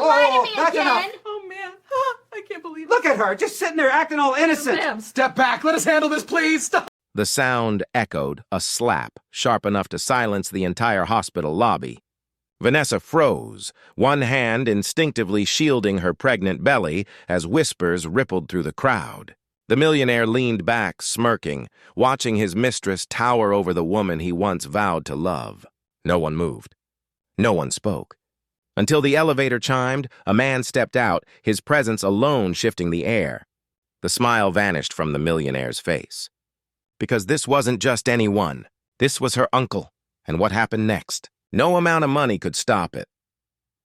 lie to me that's again. enough. Oh, man. I can't believe it. Look at her, just sitting there acting all innocent. Ma'am, step back. Let us handle this, please. Stop. The sound echoed, a slap, sharp enough to silence the entire hospital lobby. Vanessa froze, one hand instinctively shielding her pregnant belly as whispers rippled through the crowd. The millionaire leaned back, smirking, watching his mistress tower over the woman he once vowed to love. No one moved. No one spoke. Until the elevator chimed, a man stepped out, his presence alone shifting the air. The smile vanished from the millionaire's face. Because this wasn't just anyone. This was her uncle. And what happened next? No amount of money could stop it.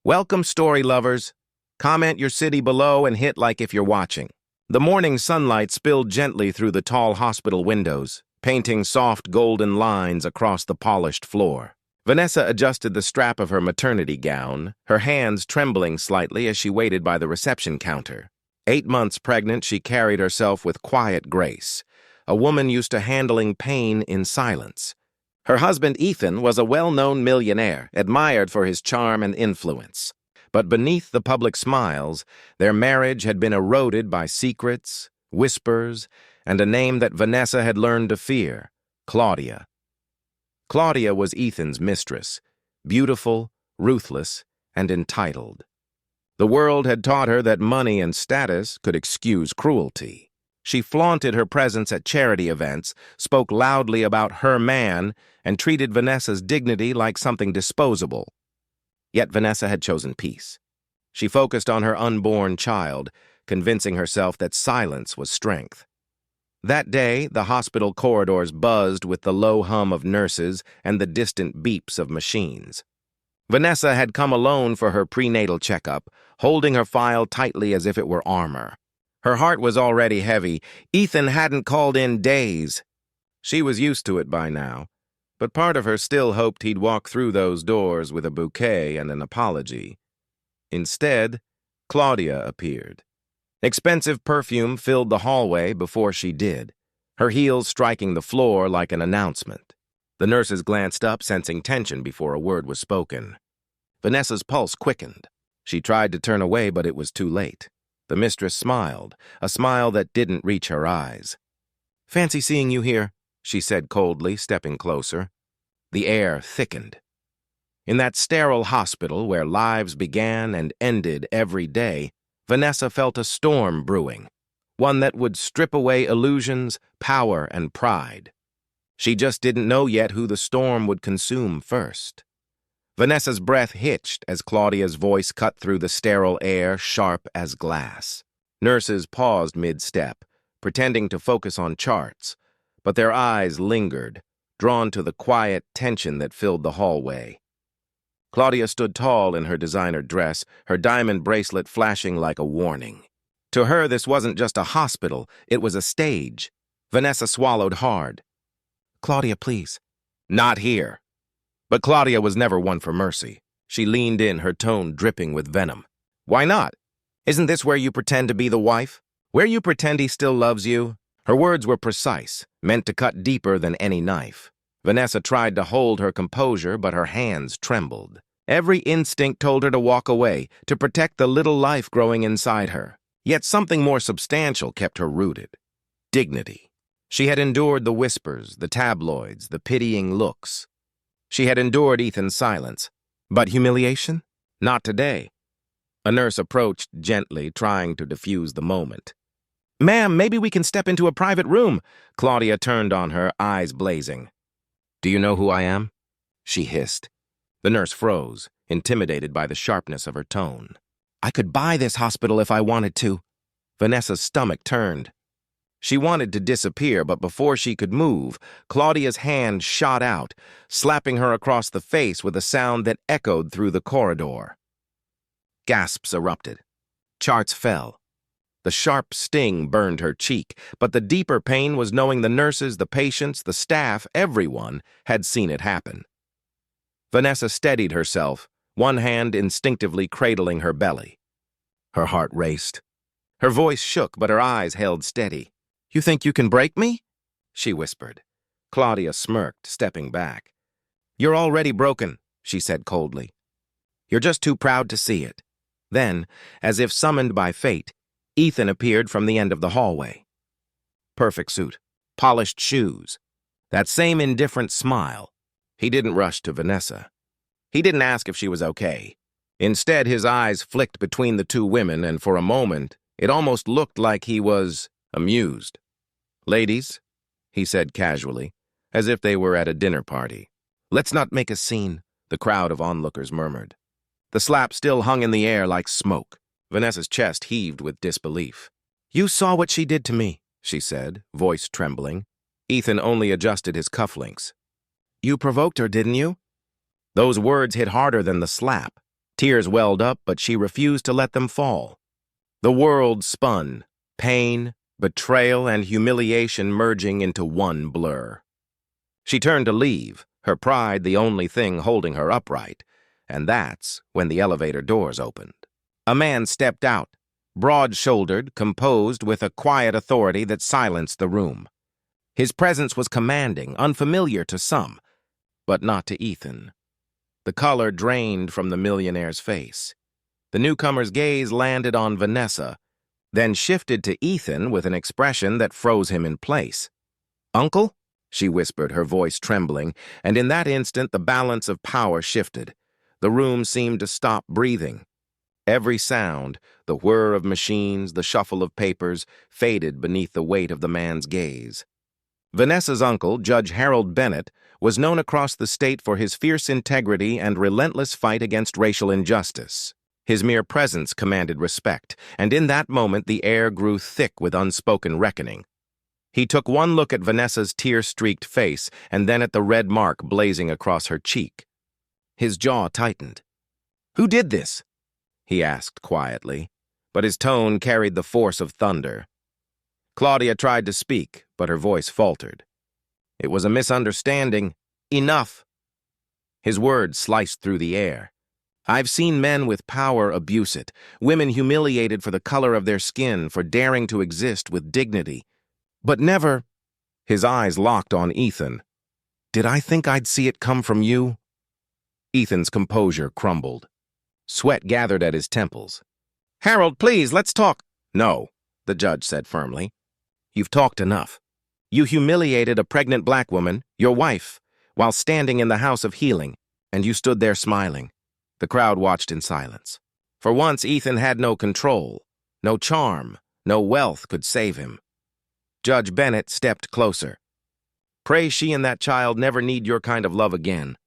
Welcome, story lovers. Comment your city below and hit like if you're watching. The morning sunlight spilled gently through the tall hospital windows, painting soft golden lines across the polished floor. Vanessa adjusted the strap of her maternity gown, her hands trembling slightly as she waited by the reception counter. 8 months pregnant, she carried herself with quiet grace, a woman used to handling pain in silence. Her husband, Ethan, was a well-known millionaire, admired for his charm and influence. But beneath the public smiles, their marriage had been eroded by secrets, whispers, and a name that Vanessa had learned to fear, Claudia. Claudia was Ethan's mistress, beautiful, ruthless, and entitled. The world had taught her that money and status could excuse cruelty. She flaunted her presence at charity events, spoke loudly about her man, and treated Vanessa's dignity like something disposable. Yet Vanessa had chosen peace. She focused on her unborn child, convincing herself that silence was strength. That day, the hospital corridors buzzed with the low hum of nurses and the distant beeps of machines. Vanessa had come alone for her prenatal checkup, holding her file tightly as if it were armor. Her heart was already heavy. Ethan hadn't called in days. She was used to it by now, but part of her still hoped he'd walk through those doors with a bouquet and an apology. Instead, Claudia appeared. Expensive perfume filled the hallway before she did, her heels striking the floor like an announcement. The nurses glanced up, sensing tension before a word was spoken. Vanessa's pulse quickened. She tried to turn away, but it was too late. The mistress smiled, a smile that didn't reach her eyes. "Fancy seeing you here," she said coldly, stepping closer. The air thickened. In that sterile hospital where lives began and ended every day, Vanessa felt a storm brewing, one that would strip away illusions, power, and pride. She just didn't know yet who the storm would consume first. Vanessa's breath hitched as Claudia's voice cut through the sterile air, sharp as glass. Nurses paused mid-step, pretending to focus on charts, but their eyes lingered, drawn to the quiet tension that filled the hallway. Claudia stood tall in her designer dress, her diamond bracelet flashing like a warning. To her, this wasn't just a hospital, it was a stage. Vanessa swallowed hard. "Claudia, please." "Not here." But Claudia was never one for mercy. She leaned in, her tone dripping with venom. "Why not? Isn't this where you pretend to be the wife? Where you pretend he still loves you?" Her words were precise, meant to cut deeper than any knife. Vanessa tried to hold her composure, but her hands trembled. Every instinct told her to walk away, to protect the little life growing inside her. Yet something more substantial kept her rooted. Dignity. She had endured the whispers, the tabloids, the pitying looks. She had endured Ethan's silence. But humiliation? Not today. A nurse approached gently, trying to diffuse the moment. "Ma'am, maybe we can step into a private room." Claudia turned on her, eyes blazing. "Do you know who I am?" she hissed. The nurse froze, intimidated by the sharpness of her tone. "I could buy this hospital if I wanted to." Vanessa's stomach turned. She wanted to disappear, but before she could move, Claudia's hand shot out, slapping her across the face with a sound that echoed through the corridor. Gasps erupted. Charts fell. The sharp sting burned her cheek, but the deeper pain was knowing the nurses, the patients, the staff, everyone had seen it happen. Vanessa steadied herself, one hand instinctively cradling her belly. Her heart raced. Her voice shook, but her eyes held steady. "You think you can break me?" she whispered. Claudia smirked, stepping back. "You're already broken," she said coldly. "You're just too proud to see it." Then, as if summoned by fate, Ethan appeared from the end of the hallway. Perfect suit, polished shoes, that same indifferent smile. He didn't rush to Vanessa. He didn't ask if she was okay. Instead, his eyes flicked between the two women, and for a moment, it almost looked like he was amused. "Ladies," he said casually, as if they were at a dinner party. "Let's not make a scene," the crowd of onlookers murmured. The slap still hung in the air like smoke. Vanessa's chest heaved with disbelief. "You saw what she did to me," she said, voice trembling. Ethan only adjusted his cufflinks. "You provoked her, didn't you?" Those words hit harder than the slap. Tears welled up, but she refused to let them fall. The world spun, pain, betrayal, and humiliation merging into one blur. She turned to leave, her pride the only thing holding her upright, and that's when the elevator doors opened. A man stepped out, broad-shouldered, composed, with a quiet authority that silenced the room. His presence was commanding, unfamiliar to some, but not to Ethan. The color drained from the millionaire's face. The newcomer's gaze landed on Vanessa, then shifted to Ethan with an expression that froze him in place. "Uncle?" she whispered, her voice trembling, and in that instant the balance of power shifted. The room seemed to stop breathing. Every sound, the whir of machines, the shuffle of papers, faded beneath the weight of the man's gaze. Vanessa's uncle, Judge Harold Bennett, was known across the state for his fierce integrity and relentless fight against racial injustice. His mere presence commanded respect, and in that moment the air grew thick with unspoken reckoning. He took one look at Vanessa's tear-streaked face and then at the red mark blazing across her cheek. His jaw tightened. "Who did this?" he asked quietly, but his tone carried the force of thunder. Claudia tried to speak, but her voice faltered. "It was a misunderstanding. Enough." His words sliced through the air. "I've seen men with power abuse it, women humiliated for the color of their skin, for daring to exist with dignity. But never—" His eyes locked on Ethan. "Did I think I'd see it come from you?" Ethan's composure crumbled. Sweat gathered at his temples. "Harold, please, let's talk." "No," the judge said firmly. "You've talked enough. You humiliated a pregnant black woman, your wife, while standing in the House of Healing, and you stood there smiling." The crowd watched in silence. For once, Ethan had no control, no charm, no wealth could save him. Judge Bennett stepped closer. "Pray she and that child never need your kind of love again."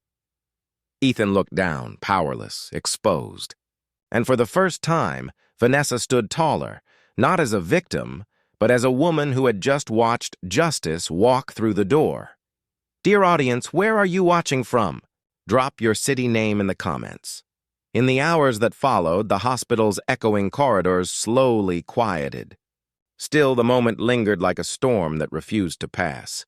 Ethan looked down, powerless, exposed. And for the first time, Vanessa stood taller, not as a victim, but as a woman who had just watched justice walk through the door. Dear audience, where are you watching from? Drop your city name in the comments. In the hours that followed, the hospital's echoing corridors slowly quieted. Still, the moment lingered like a storm that refused to pass.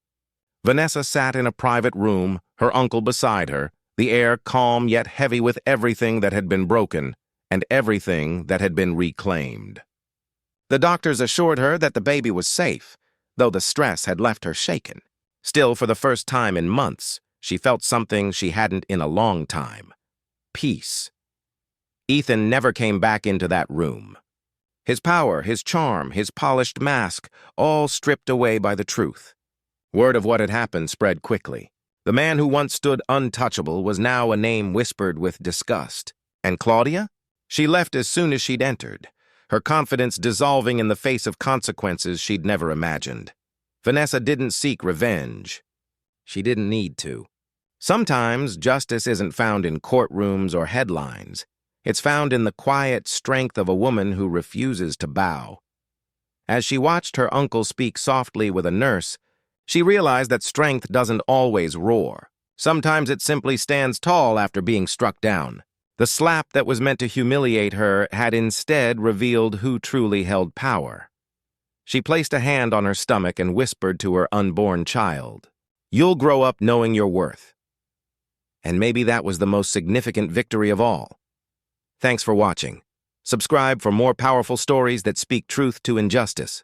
Vanessa sat in a private room, her uncle beside her, the air calm yet heavy with everything that had been broken and everything that had been reclaimed. The doctors assured her that the baby was safe, though the stress had left her shaken. Still, for the first time in months, she felt something she hadn't in a long time. Peace. Ethan never came back into that room. His power, his charm, his polished mask, all stripped away by the truth. Word of what had happened spread quickly. The man who once stood untouchable was now a name whispered with disgust. And Claudia? She left as soon as she'd entered, her confidence dissolving in the face of consequences she'd never imagined. Vanessa didn't seek revenge. She didn't need to. Sometimes justice isn't found in courtrooms or headlines. It's found in the quiet strength of a woman who refuses to bow. As she watched her uncle speak softly with a nurse, she realized that strength doesn't always roar. Sometimes it simply stands tall after being struck down. The slap that was meant to humiliate her had instead revealed who truly held power. She placed a hand on her stomach and whispered to her unborn child, "You'll grow up knowing your worth." And maybe that was the most significant victory of all. Thanks for watching. Subscribe for more powerful stories that speak truth to injustice.